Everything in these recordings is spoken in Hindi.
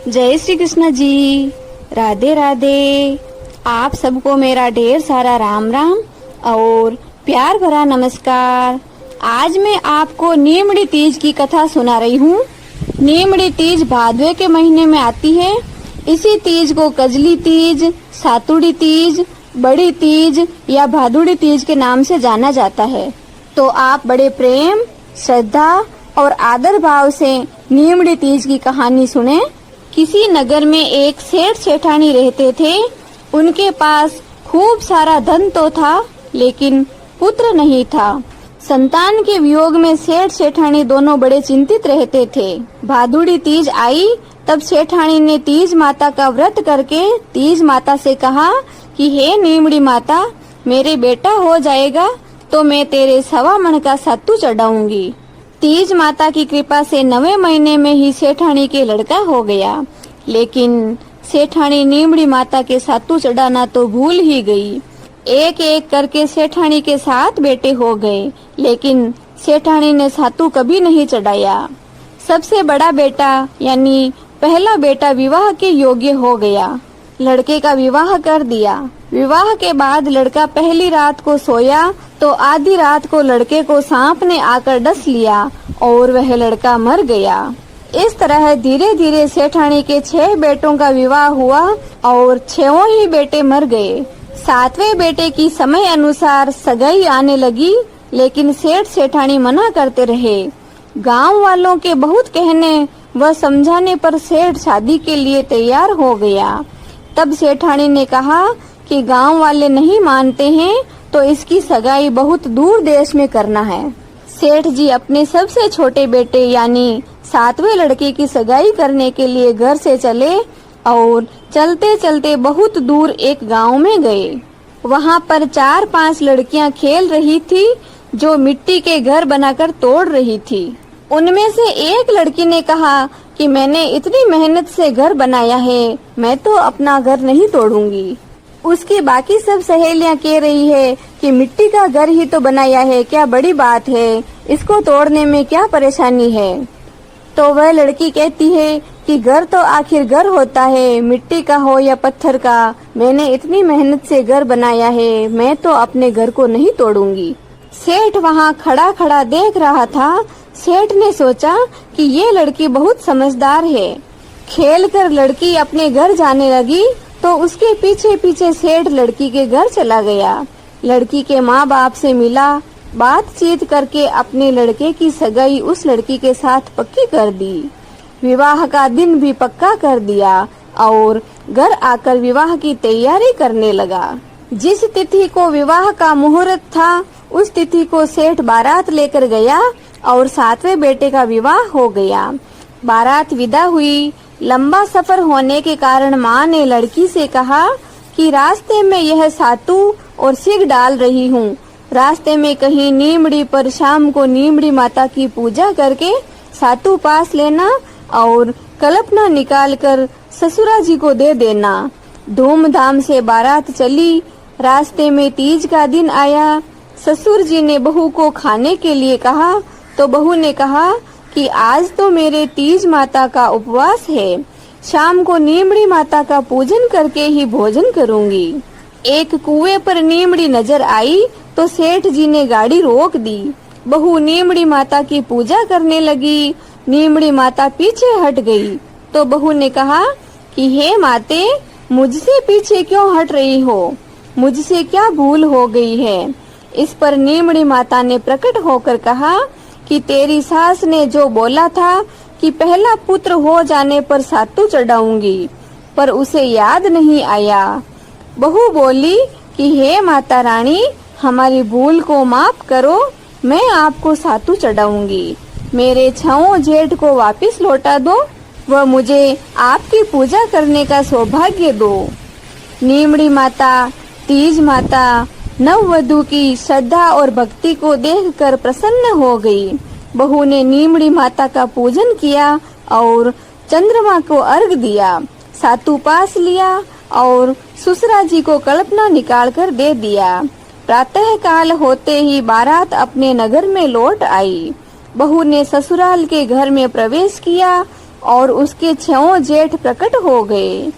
जय श्री कृष्ण जी। राधे राधे। आप सबको मेरा ढेर सारा राम राम और प्यार भरा नमस्कार। आज मैं आपको नीमड़ी तीज की कथा सुना रही हूँ। नीमड़ी तीज भादवे के महीने में आती है। इसी तीज को कजली तीज, सातुड़ी तीज, बड़ी तीज या भादुड़ी तीज के नाम से जाना जाता है। तो आप बड़े प्रेम, श्रद्धा और आदर भाव से नीमड़ी तीज की कहानी सुने। किसी नगर में एक सेठ सेठानी रहते थे। उनके पास खूब सारा धन तो था, लेकिन पुत्र नहीं था। संतान के वियोग में सेठ सेठानी दोनों बड़े चिंतित रहते थे। भादुड़ी तीज आई तब सेठानी ने तीज माता का व्रत करके तीज माता से कहा कि हे नीमड़ी माता, मेरे बेटा हो जाएगा तो मैं तेरे 1.25 मन का सत्तू चढ़ाऊंगी। तीज माता की कृपा से 9वें महीने में ही सेठानी के लड़का हो गया। लेकिन सेठानी नीमड़ी माता के सत्तू चढ़ाना तो भूल ही गई। एक एक करके सेठानी के 7 बेटे हो गए, लेकिन सेठानी ने सत्तू कभी नहीं चढ़ाया। सबसे बड़ा बेटा यानी पहला बेटा विवाह के योग्य हो गया। लड़के का विवाह कर दिया। विवाह के बाद लड़का पहली रात को सोया तो आधी रात को लड़के को सांप ने आकर डस लिया और वह लड़का मर गया। इस तरह धीरे धीरे सेठानी के 6 बेटों का विवाह हुआ और 6 ही बेटे मर गए। 7वें बेटे की समय अनुसार सगाई आने लगी, लेकिन सेठ सेठानी मना करते रहे। गांव वालों के बहुत कहने व समझाने पर सेठ शादी के लिए तैयार हो गया। तब सेठानी ने कहा कि गांव वाले नहीं मानते हैं तो इसकी सगाई बहुत दूर देश में करना है। सेठ जी अपने सबसे छोटे बेटे यानी 7वें लड़के की सगाई करने के लिए घर से चले और चलते चलते बहुत दूर एक गांव में गए। वहां पर 4-5 लड़कियां खेल रही थी जो मिट्टी के घर बनाकर तोड़ रही थी। उनमें से एक लड़की ने कहा कि मैंने इतनी मेहनत से घर बनाया है, मैं तो अपना घर नहीं तोड़ूंगी। उसकी बाकी सब सहेलियां कह रही है कि मिट्टी का घर ही तो बनाया है, क्या बड़ी बात है, इसको तोड़ने में क्या परेशानी है। तो वह लड़की कहती है कि घर तो आखिर घर होता है, मिट्टी का हो या पत्थर का, मैंने इतनी मेहनत से घर बनाया है, मैं तो अपने घर को नहीं तोड़ूंगी। सेठ वहाँ खड़ा खड़ा देख रहा था। सेठ ने सोचा कि ये लड़की बहुत समझदार है। खेलकर लड़की अपने घर जाने लगी तो उसके पीछे पीछे सेठ लड़की के घर चला गया। लड़की के माँ बाप से मिला, बातचीत करके अपने लड़के की सगाई उस लड़की के साथ पक्की कर दी। विवाह का दिन भी पक्का कर दिया और घर आकर विवाह की तैयारी करने लगा। जिस तिथि को विवाह का मुहूर्त था उस तिथि को सेठ बारात लेकर गया और 7वें बेटे का विवाह हो गया। बारात विदा हुई। लंबा सफर होने के कारण माँ ने लड़की से कहा कि रास्ते में यह सातू और सिग डाल रही हूँ, रास्ते में कहीं नीमड़ी पर शाम को नीमड़ी माता की पूजा करके सातू पास लेना और कल्पना निकाल कर ससुरा जी को दे देना। धूमधाम से बारात चली। रास्ते में तीज का दिन आया। ससुर जी ने बहू को खाने के लिए कहा तो बहू ने कहा कि आज तो मेरे तीज माता का उपवास है, शाम को नीमड़ी माता का पूजन करके ही भोजन करूंगी। एक कुएं पर नीमड़ी नजर आई तो सेठ जी ने गाड़ी रोक दी। बहू नीमड़ी माता की पूजा करने लगी। नीमड़ी माता पीछे हट गई तो बहू ने कहा कि हे माते, मुझसे पीछे क्यों हट रही हो, मुझसे क्या भूल हो गई है। इस पर नीमड़ी माता ने प्रकट होकर कहा कि तेरी सास ने जो बोला था कि पहला पुत्र हो जाने पर सातू चढ़ाऊंगी, पर उसे याद नहीं आया। बहू बोली कि हे माता रानी, हमारी भूल को माफ करो, मैं आपको सातू चढ़ाऊंगी। मेरे 6 जेठ को वापस लौटा दो व मुझे आपकी पूजा करने का सौभाग्य दो। नीमड़ी माता, तीज माता नववधू की श्रद्धा और भक्ति को देखकर प्रसन्न हो गई। बहू ने नीमड़ी माता का पूजन किया और चंद्रमा को अर्घ दिया, सातू पास लिया और ससुरा जी को कल्पना निकाल कर दे दिया। प्रातः काल होते ही बारात अपने नगर में लौट आई। बहू ने ससुराल के घर में प्रवेश किया और उसके 6 जेठ प्रकट हो गए।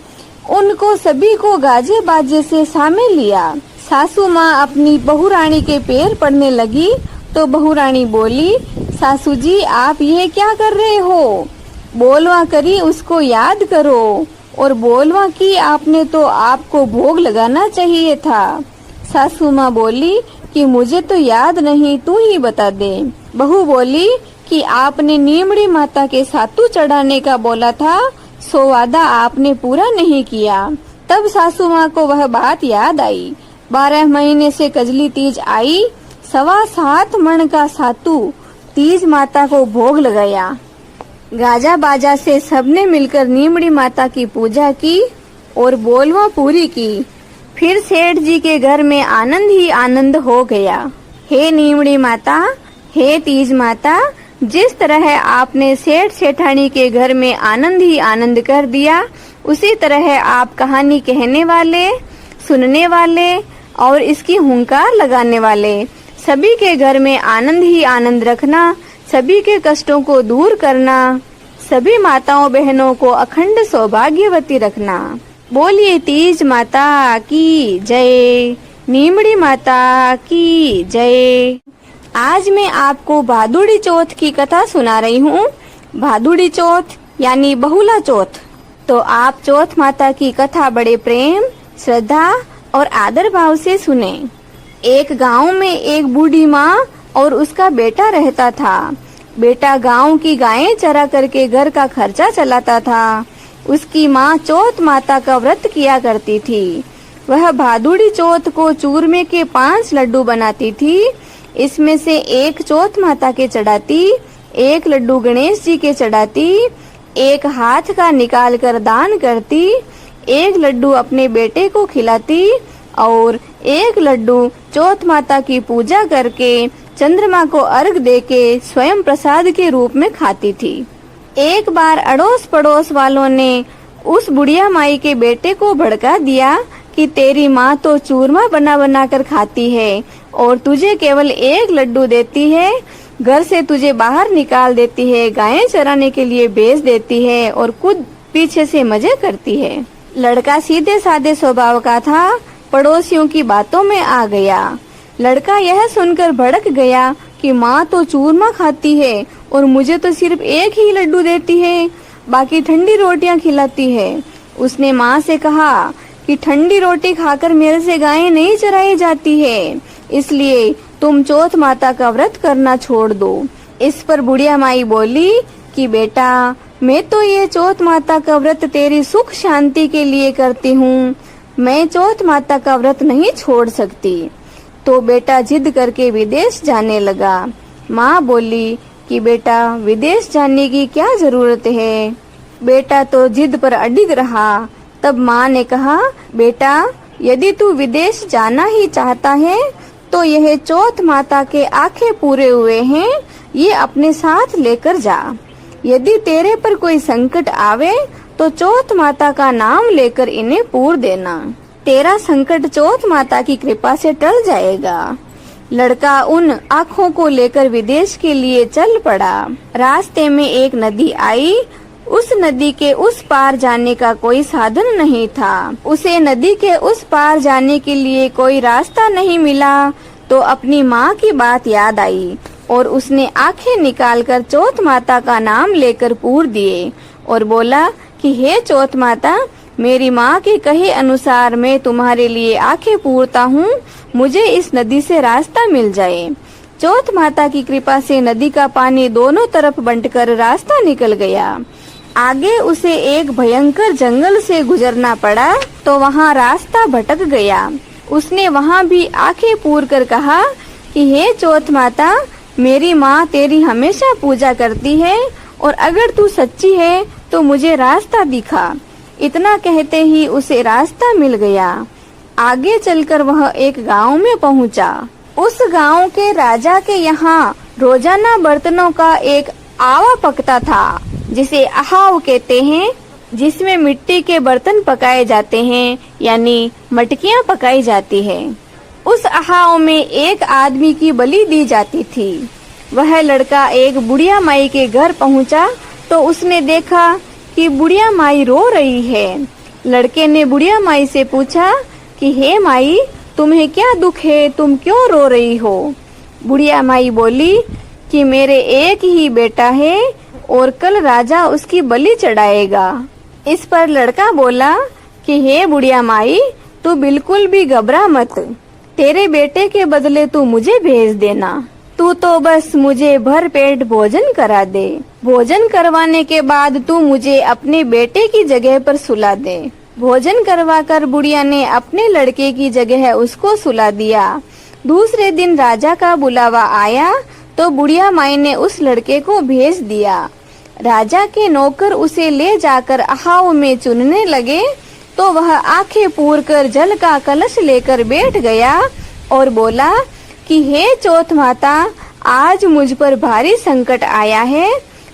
उनको सभी को गाजे बाजे से शामिल लिया। सासू माँ अपनी बहू रानी के पैर पड़ने लगी तो बहू रानी बोली, सासू जी आप ये क्या कर रहे हो? बोलवा करी उसको याद करो, और बोलवा की आपने तो आपको भोग लगाना चाहिए था। सासू माँ बोली कि मुझे तो याद नहीं, तू ही बता दे। बहू बोली कि आपने नीमड़ी माता के सातू चढ़ाने का बोला था, सो वादा आपने पूरा नहीं किया। तब सासू माँ को वह बात याद आई। 12 महीने से कजली तीज आई, 7.25 मण का सातू तीज माता को भोग लगाया। गाजा बाजा से सबने मिलकर नीमड़ी माता की पूजा की और बोलवा पूरी की। फिर सेठ जी के घर में आनंद ही आनंद हो गया। हे नीमड़ी माता, हे तीज माता, जिस तरह आपने सेठ सेठानी के घर में आनंद ही आनंद कर दिया, उसी तरह आप कहानी कहने वाले, सुनने वाले और इसकी हुंकार लगाने वाले सभी के घर में आनंद ही आनंद रखना, सभी के कष्टों को दूर करना, सभी माताओं बहनों को अखंड सौभाग्यवती रखना। बोलिए तीज माता की जय, नीमड़ी माता की जय। आज मैं आपको भादुड़ी चौथ की कथा सुना रही हूँ। भादुड़ी चौथ यानी बहुला चौथ। तो आप चौथ माता की कथा बड़े प्रेम, श्रद्धा और आदर भाव से सुने। एक गांव में एक बूढ़ी माँ और उसका बेटा रहता था। बेटा गांव की गायें चरा करके घर का खर्चा चलाता था। उसकी माँ चौथ माता का व्रत किया करती थी। वह भादुड़ी चौथ को चूरमे के 5 लड्डू बनाती थी। इसमें से एक चौथ माता के चढ़ाती, एक लड्डू गणेश जी के चढ़ाती, एक हाथ का निकाल कर दान करती, एक लड्डू अपने बेटे को खिलाती और एक लड्डू चौथ माता की पूजा करके चंद्रमा को अर्घ देके स्वयं प्रसाद के रूप में खाती थी। एक बार अड़ोस पड़ोस वालों ने उस बुढ़िया माई के बेटे को भड़का दिया कि तेरी माँ तो चूरमा बना बना कर खाती है और तुझे केवल एक लड्डू देती है, घर से तुझे बाहर निकाल देती है, गायें चराने के लिए भेज देती है और खुद पीछे से मजे करती है। लड़का सीधे साधे स्वभाव का था, पड़ोसियों की बातों में आ गया। लड़का यह सुनकर भड़क गया कि माँ तो चूरमा खाती है और मुझे तो सिर्फ एक ही लड्डू देती है, बाकी ठंडी रोटियां खिलाती है। उसने माँ से कहा कि ठंडी रोटी खाकर मेरे से गायें नहीं चराई जाती है, इसलिए तुम चौथ माता का व्रत करना छोड़ दो। इस पर बुढ़िया माई बोली कि बेटा, मैं तो ये चौथ माता का व्रत तेरी सुख शांति के लिए करती हूँ, मैं चौथ माता का व्रत नहीं छोड़ सकती। तो बेटा जिद करके विदेश जाने लगा। माँ बोली कि बेटा विदेश जाने की क्या जरूरत है। बेटा तो जिद पर अडिग रहा। तब माँ ने कहा, बेटा यदि तू विदेश जाना ही चाहता है तो यह चौथ माता के आंखें पूरे हुए हैं, ये अपने साथ लेकर जा। यदि तेरे पर कोई संकट आवे तो चौथ माता का नाम लेकर इन्हें पूर देना, तेरा संकट चौथ माता की कृपा से टल जाएगा। लड़का उन आँखों को लेकर विदेश के लिए चल पड़ा। रास्ते में एक नदी आई। उस नदी के उस पार जाने का कोई साधन नहीं था। उसे नदी के उस पार जाने के लिए कोई रास्ता नहीं मिला तो अपनी माँ की बात याद आई और उसने आंखें निकालकर चौथ माता का नाम लेकर पूर दिए और बोला कि हे चौथ माता, मेरी माँ के कहे अनुसार मैं तुम्हारे लिए आंखें पूरता हूँ, मुझे इस नदी से रास्ता मिल जाए। चौथ माता की कृपा से नदी का पानी दोनों तरफ बंटकर रास्ता निकल गया। आगे उसे एक भयंकर जंगल से गुजरना पड़ा तो वहाँ रास्ता भटक गया। उसने वहाँ भी आंखें पूर कर कहा कि हे चौथ माता, मेरी माँ तेरी हमेशा पूजा करती है और अगर तू सच्ची है तो मुझे रास्ता दिखा। इतना कहते ही उसे रास्ता मिल गया। आगे चलकर वह एक गांव में पहुंचा। उस गांव के राजा के यहाँ रोजाना बर्तनों का एक आवा पकता था, जिसे अहाव कहते हैं, जिसमें मिट्टी के बर्तन पकाए जाते हैं, यानी मटकियां पकाई जाती है। उस अहाव में एक आदमी की बलि दी जाती थी। वह लड़का एक बुढ़िया माई के घर पहुंचा तो उसने देखा कि बुढ़िया माई रो रही है। लड़के ने बुढ़िया माई से पूछा कि हे माई, तुम्हें क्या दुख है, तुम क्यों रो रही हो? बुढ़िया माई बोली कि मेरे एक ही बेटा है और कल राजा उसकी बलि चढ़ाएगा। इस पर लड़का बोला कि हे बुढ़िया माई, तू बिल्कुल भी घबरा मत, तेरे बेटे के बदले तू मुझे भेज देना। तू तो बस मुझे भर पेट भोजन करा दे। भोजन करवाने के बाद तू मुझे अपने बेटे की जगह पर सुला दे। भोजन करवाकर बुढ़िया ने अपने लड़के की जगह उसको सुला दिया। दूसरे दिन राजा का बुलावा आया तो बुढ़िया माई ने उस लड़के को भेज दिया। राजा के नौकर उसे ले जाकर आहाव में चुनने लगे तो वह आंखें पूर कर जल का कलश लेकर बैठ गया और बोला कि हे चौथ माता, आज मुझ पर भारी संकट आया है,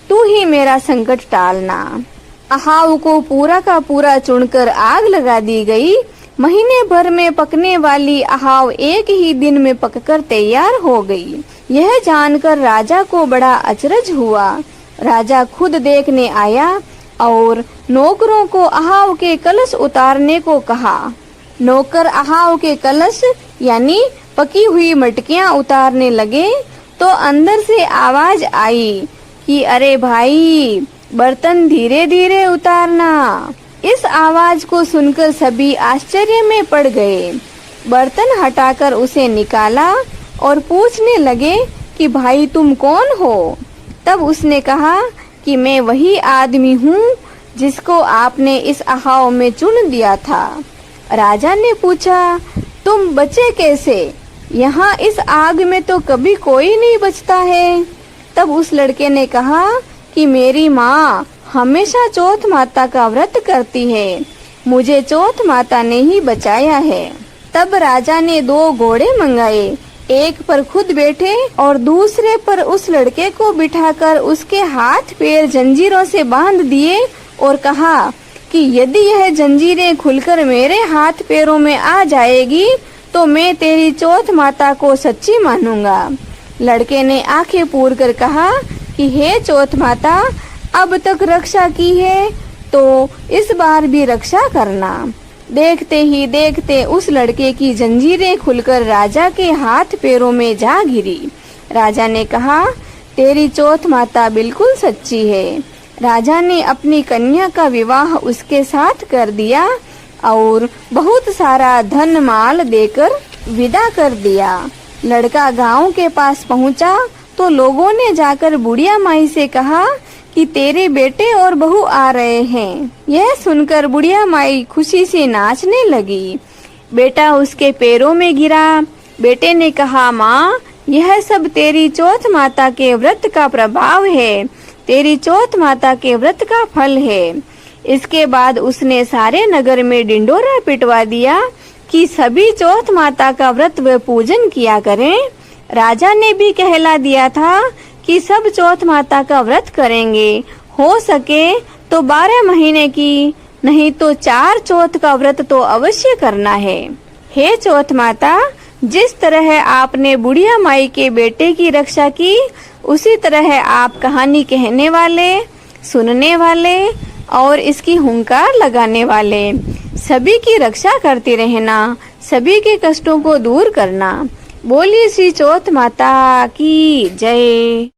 तू ही मेरा संकट टालना। आहाव को पूरा का पूरा चुनकर आग लगा दी गई। महीने भर में पकने वाली आहाव एक ही दिन में पककर तैयार हो गई। यह जानकर राजा को बड़ा अचरज हुआ। राजा खुद देखने आया और नौकरों को आहाव के कलश उतारने को कहा। नौकर आहाव के कलश यानी पकी हुई मटकियां उतारने लगे तो अंदर से आवाज आई कि अरे भाई, बर्तन धीरे धीरे उतारना। इस आवाज को सुनकर सभी आश्चर्य में पड़ गए। बर्तन हटाकर उसे निकाला और पूछने लगे कि भाई तुम कौन हो? तब उसने कहा कि मैं वही आदमी हूँ जिसको आपने इस आहाव में चुन दिया था। राजा ने पूछा, तुम बचे कैसे? यहाँ इस आग में तो कभी कोई नहीं बचता है। तब उस लड़के ने कहा कि मेरी माँ हमेशा चौथ माता का व्रत करती है, मुझे चौथ माता ने ही बचाया है। तब राजा ने 2 घोड़े मंगाए, एक पर खुद बैठे और दूसरे पर उस लड़के को बिठाकर उसके हाथ पैर जंजीरों से बांध दिए और कहा कि यदि यह जंजीरें खुलकर मेरे हाथ पैरों में आ जाएगी तो मैं तेरी चौथ माता को सच्ची मानूंगा। लड़के ने आंखें पूर कर कहा कि हे चौथ माता, अब तक रक्षा की है तो इस बार भी रक्षा करना। देखते ही देखते उस लड़के की जंजीरें खुलकर राजा के हाथ पैरों में जा गिरी। राजा ने कहा, तेरी चौथ माता बिल्कुल सच्ची है। राजा ने अपनी कन्या का विवाह उसके साथ कर दिया और बहुत सारा धन माल देकर विदा कर दिया। लड़का गांव के पास पहुंचा तो लोगों ने जाकर बुढ़िया माई से कहा कि तेरे बेटे और बहू आ रहे हैं। यह सुनकर बुढ़िया माई खुशी से नाचने लगी। बेटा उसके पैरों में गिरा। बेटे ने कहा, माँ, यह सब तेरी चौथ माता के व्रत का प्रभाव है, तेरी चौथ माता के व्रत का फल है। इसके बाद उसने सारे नगर में डिंडोरा पिटवा दिया कि सभी चौथ माता का व्रत व पूजन किया करें। राजा ने भी कहला दिया था कि सब चौथ माता का व्रत करेंगे, हो सके तो 12 महीने की, नहीं तो 4 चौथ का व्रत तो अवश्य करना है। हे चौथ माता, जिस तरह आपने बुढ़िया माई के बेटे की रक्षा की, उसी तरह आप कहानी कहने वाले, सुनने वाले और इसकी हुंकार लगाने वाले सभी की रक्षा करते रहना, सभी के कष्टों को दूर करना। बोलिए श्री चौथ माता की जय।